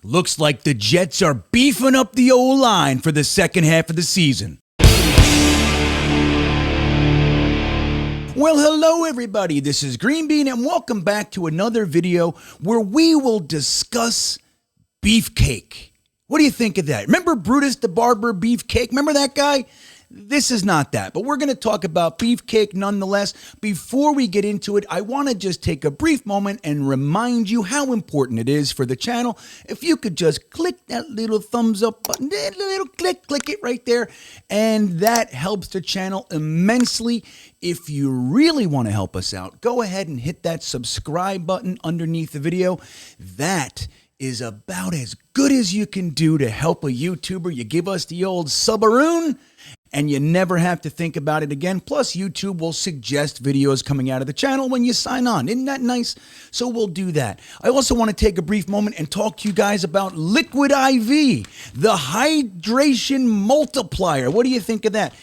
Looks like the Jets are beefing up the O-line for the second half of the season. Well, hello everybody, this is GreenBean and welcome back to another video where we will discuss beefcake. What do you think of that? Remember Brutus the Barber Beefcake? Remember that guy? This is not that, but we're going to talk about beefcake nonetheless. Before we get into it, I want to just take a brief moment and remind you how important it is for the channel. If you could just click that little thumbs up button, click it right there, and that helps the channel immensely. If you really want to help us out, go ahead and hit that subscribe button underneath the video. That is about as good as you can do to help a YouTuber. You give us the old subaroon, and you never have to think about it again. Plus, YouTube will suggest videos coming out of the channel when you sign on. Isn't that nice? So we'll do that. I also want to take a brief moment and talk to you guys about Liquid IV, the hydration multiplier. What do you think of that?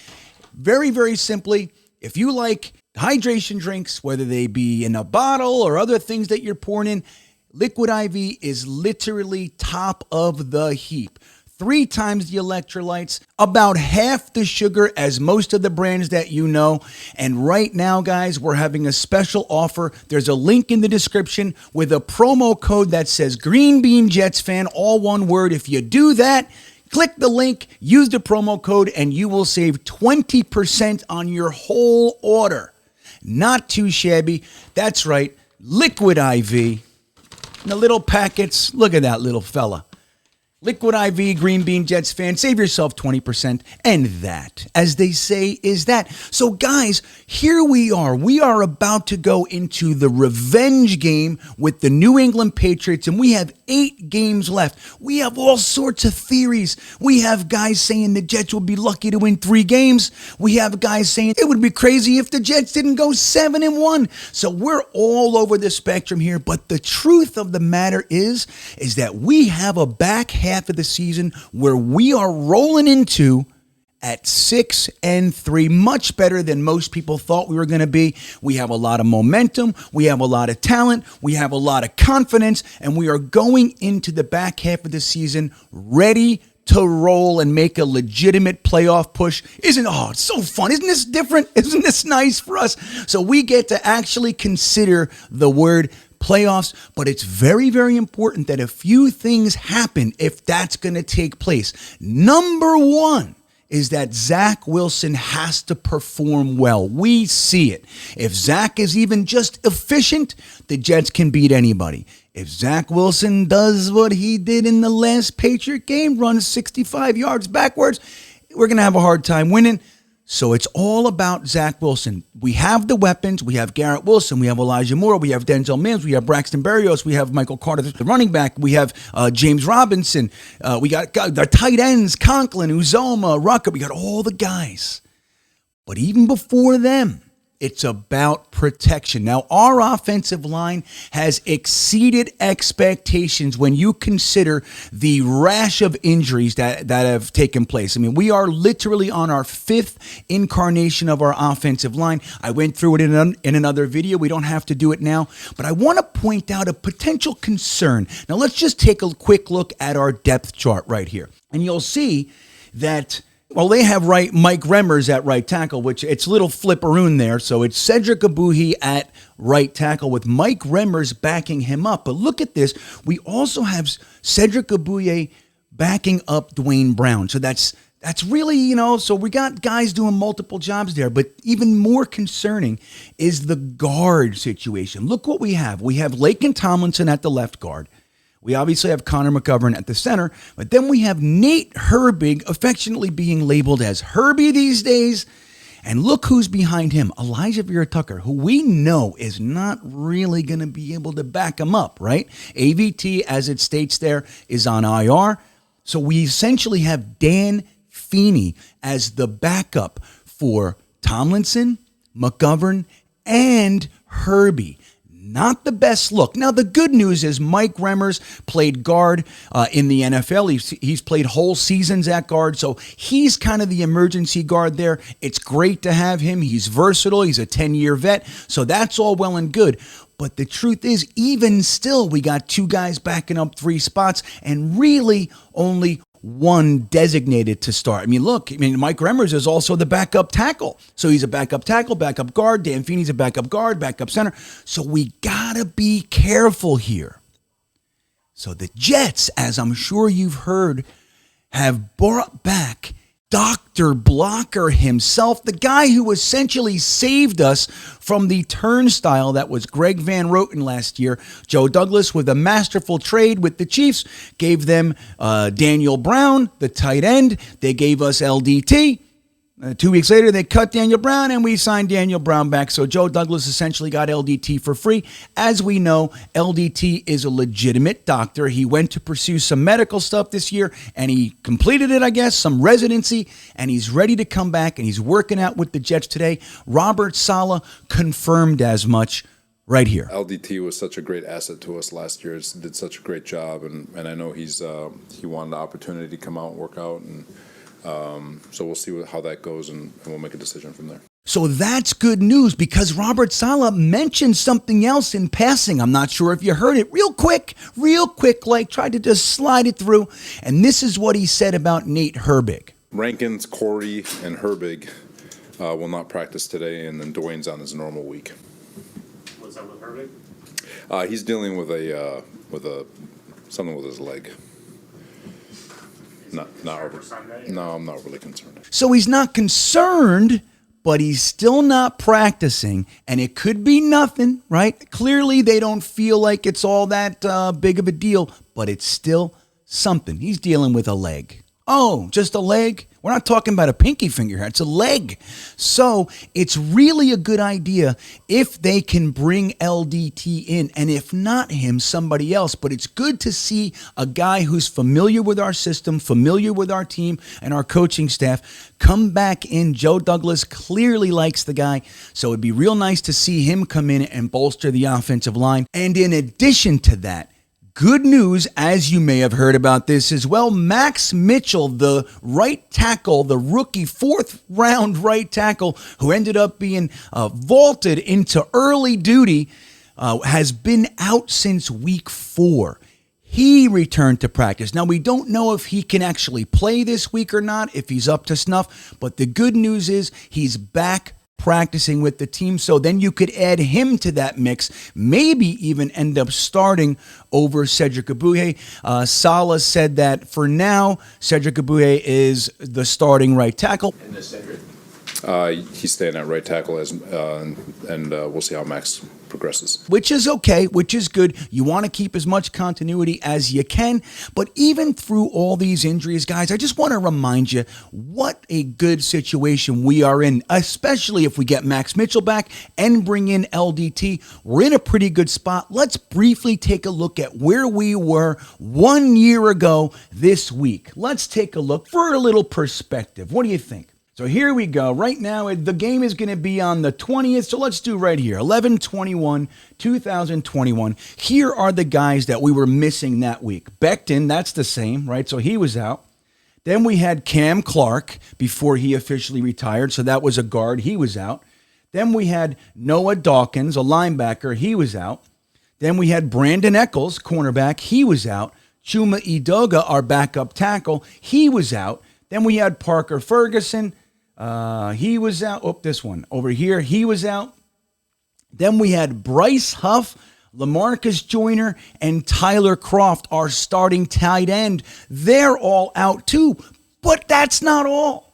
Very, very simply, if you like hydration drinks, whether they be in a bottle or other things that you're pouring in, Liquid IV is literally top of the heap. 3 times the electrolytes, about half the sugar as most of the brands that you know. And right now, guys, we're having a special offer. There's a link in the description with a promo code that says GreenBean Jetsfan, all one word. If you do that, click the link, use the promo code, and you will save 20% on your whole order. Not too shabby. That's right, Liquid IV. And the little packets, look at that little fella. Liquid IV, GreenBean Jetsfan, save yourself 20%, and that, as they say, is that. So guys, here we are. We are about to go into the revenge game with the New England Patriots, and we have 8 games left. We have all sorts of theories. We have guys saying the Jets will be lucky to win 3 games. We have guys saying it would be crazy if the Jets didn't go 7-1. So we're all over the spectrum here, but the truth of the matter is that we have a back half of the season where we are rolling into at 6-3, much better than most people thought we were going to be. We have a lot of momentum, we have a lot of talent, we have a lot of confidence, and we are going into the back half of the season ready to roll and make a legitimate playoff push. It's so fun. Isn't this different? Isn't this nice for us? So we get to actually consider the word playoffs, but it's very, very important that a few things happen if that's going to take place. Number 1 is that Zach Wilson has to perform well. We see it. If Zach is even just efficient, the Jets can beat anybody. If Zach Wilson does what he did in the last Patriot game, runs 65 yards backwards, we're going to have a hard time winning. So it's all about Zach Wilson. We have the weapons. We have Garrett Wilson. We have Elijah Moore. We have Denzel Mims. We have Braxton Berrios. We have Michael Carter, the running back. We have James Robinson. We got the tight ends, Conklin, Uzoma, Rucker. We got all the guys. But even before them, it's about protection. Now, our offensive line has exceeded expectations when you consider the rash of injuries that have taken place. I mean, we are literally on our 5th incarnation of our offensive line. I went through it in another video. We don't have to do it now. But I want to point out a potential concern. Now, let's just take a quick look at our depth chart right here. And you'll see that, well, they have Mike Remmers at right tackle, which it's a little flipperoon there. So it's Cedric Abuhi at right tackle with Mike Remmers backing him up. But look at this. We also have Cedric Abuhi backing up Dwayne Brown. So that's really, so we got guys doing multiple jobs there. But even more concerning is the guard situation. Look what we have. We have Laken Tomlinson at the left guard. We obviously have Connor McGovern at the center, but then we have Nate Herbig, affectionately being labeled as Herbie these days. And look who's behind him, Elijah Vera Tucker, who we know is not really going to be able to back him up, right? AVT, as it states there, is on IR. So we essentially have Dan Feeney as the backup for Tomlinson, McGovern, and Herbie. Not the best look. Now, the good news is Mike Remmers played guard in the NFL. He's played whole seasons at guard, so he's kind of the emergency guard there. It's great to have him. He's versatile. He's a 10-year vet, so that's all well and good. But the truth is, even still, we got 2 guys backing up 3 spots and really only one designated to start. I mean, look, Mike Remmers is also the backup tackle. So he's a backup tackle, backup guard. Dan Feeney's a backup guard, backup center. So we got to be careful here. So the Jets, as I'm sure you've heard, have brought back Dr. Blocker himself, the guy who essentially saved us from the turnstile that was Greg Van Roten last year. Joe Douglas, with a masterful trade with the Chiefs, gave them Daniel Brown, the tight end. They gave us LDT. 2 weeks later, they cut Daniel Brown, and we signed Daniel Brown back. So Joe Douglas essentially got LDT for free. As we know, LDT is a legitimate doctor. He went to pursue some medical stuff this year, and he completed it, I guess, some residency, and he's ready to come back, and he's working out with the Jets today. Robert Saleh confirmed as much right here. LDT was such a great asset to us last year. Did such a great job, and I know he wanted the opportunity to come out and work out, and so we'll see how that goes, and we'll make a decision from there. So that's good news, because Robert Saleh mentioned something else in passing. I'm not sure if you heard it. Real quick, like tried to just slide it through. And this is what he said about Nate Herbig. Rankins, Corey, and Herbig will not practice today, and then Dwayne's on his normal week. What's up with Herbig? He's dealing with something with his leg. No, I'm not really concerned. So he's not concerned, but he's still not practicing, and it could be nothing, right? Clearly, they don't feel like it's all that big of a deal, but it's still something. He's dealing with a leg. Oh, just a leg? We're not talking about a pinky finger here. It's a leg. So it's really a good idea if they can bring LDT in, and if not him, somebody else. But it's good to see a guy who's familiar with our system, familiar with our team and our coaching staff come back in. Joe Douglas clearly likes the guy, so it'd be real nice to see him come in and bolster the offensive line. And in addition to that, good news, as you may have heard about this as well, Max Mitchell, the right tackle, the rookie 4th-round right tackle who ended up being vaulted into early duty, has been out since week 4. He returned to practice. Now, we don't know if he can actually play this week or not, if he's up to snuff, but the good news is he's back practicing with the team, so then you could add him to that mix, maybe even end up starting over Cedric Abuye. Saleh said that for now, Cedric Abuye is the starting right tackle. And Cedric? He's staying at right tackle, and we'll see how Max progresses. Which is okay, which is good. You want to keep as much continuity as you can. But even through all these injuries, guys, I just want to remind you what a good situation we are in, especially if we get Max Mitchell back and bring in LDT. We're in a pretty good spot. Let's briefly take a look at where we were 1 year ago this week. Let's take a look for a little perspective. What do you think? So here we go. Right now, the game is going to be on the 20th. So let's do right here, 11/21/2021. Here are the guys that we were missing that week. Becton, that's the same, right? So he was out. Then we had Cam Clark before he officially retired. So that was a guard. He was out. Then we had Noah Dawkins, a linebacker. He was out. Then we had Brandon Eccles, cornerback. He was out. Chuma Edoga, our backup tackle. He was out. Then we had Parker Ferguson. He was out. Oh, this one over here. He was out. Then we had Bryce Huff, LaMarcus Joyner, and Tyler Croft, our starting tight end. They're all out too. But that's not all.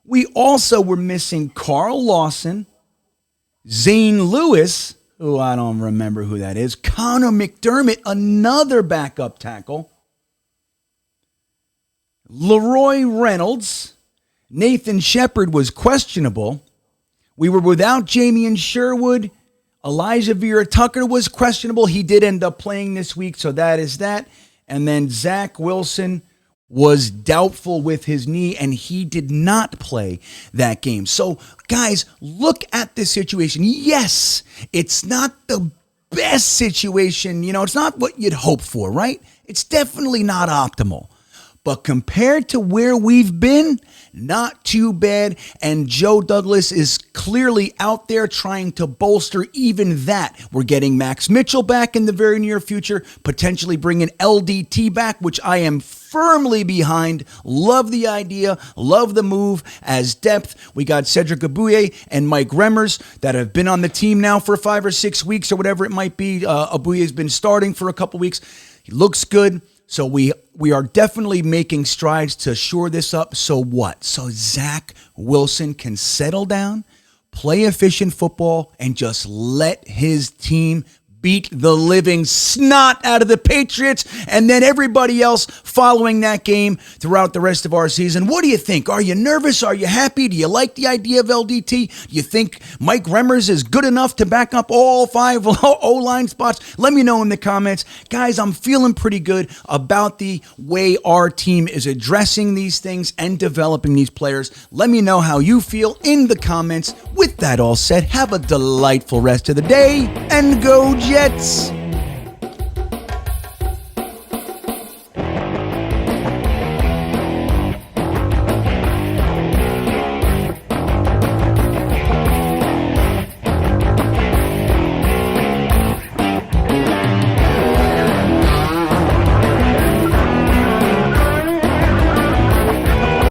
We also were missing Carl Lawson, Zane Lewis, who I don't remember who that is, Connor McDermott, another backup tackle, Leroy Reynolds. Nathan Shepard was questionable. We were without Jamian Sherwood. Elijah Vera Tucker was questionable. He did end up playing this week, so that is that. And then Zach Wilson was doubtful with his knee, and he did not play that game. So, guys, look at this situation. Yes, it's not the best situation. You know, it's not what you'd hope for, right? It's definitely not optimal. But compared to where we've been, not too bad. And Joe Douglas is clearly out there trying to bolster even that. We're getting Max Mitchell back in the very near future, potentially bringing LDT back, which I am firmly behind. Love the idea, love the move as depth. We got Cedric Abuye and Mike Remmers that have been on the team now for 5 or 6 weeks or whatever it might be. Abuye's been starting for a couple weeks. He looks good. So we are definitely making strides to shore this up. So what? So Zach Wilson can settle down, play efficient football, and just let his team beat the living snot out of the Patriots and then everybody else following that game throughout the rest of our season. What do you think? Are you nervous? Are you happy? Do you like the idea of LDT? Do you think Mike Remmers is good enough to back up all 5 O-line spots? Let me know in the comments. Guys, I'm feeling pretty good about the way our team is addressing these things and developing these players. Let me know how you feel in the comments. With that all said, have a delightful rest of the day and go Jets!